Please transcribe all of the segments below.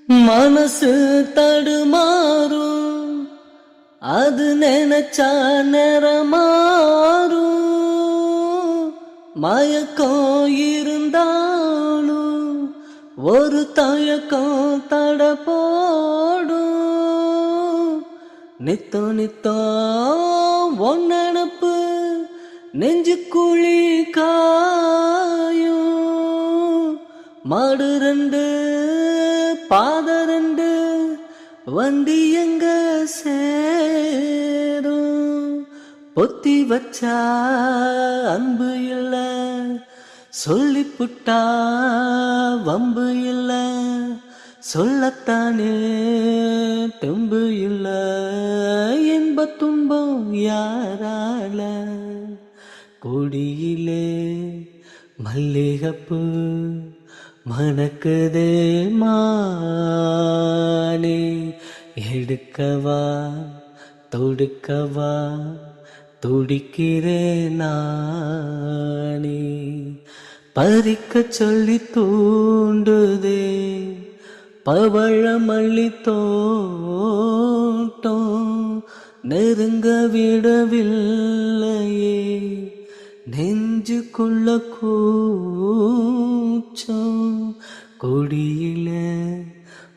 மனசு தடுமாறும், அது நினைச்சா நேரமாறும். மயக்கம் இருந்தாலும் ஒரு தயக்கம் தட போடும். நித்தம் நித்தம் ஒன் நினப்பு நெஞ்சுக்குழி காயும். மாடு ரெண்டு பாத ரெண்டு வண்டி எங்க சேரும். பொத்தி வச்சா அன்பு இல்ல, சொல்லிப்புட்டா வம்பு இல்ல. சொல்லத்தானே தெம்பு இல்ல, இன்ப துன்பம் யாரால. கொடியிலே மல்லிகப்பு மணக்குதே மானே. எடுக்கவா தொடுக்கவா துடிக்கிறேன் நானே. பறிக்க சொல்லி தூண்டுதே பவழ மல்லி தோட்டம். நெருங்க விடவில்லையே நெஞ்சுக்குள்ள கூச்சம். கொடியில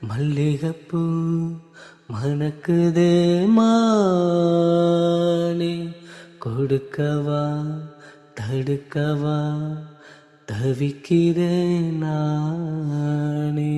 மல்லிகப்பூ மணக்குதே மானே. கொடுக்கவா தடுக்கவா தவிக்கிறேன் நானே.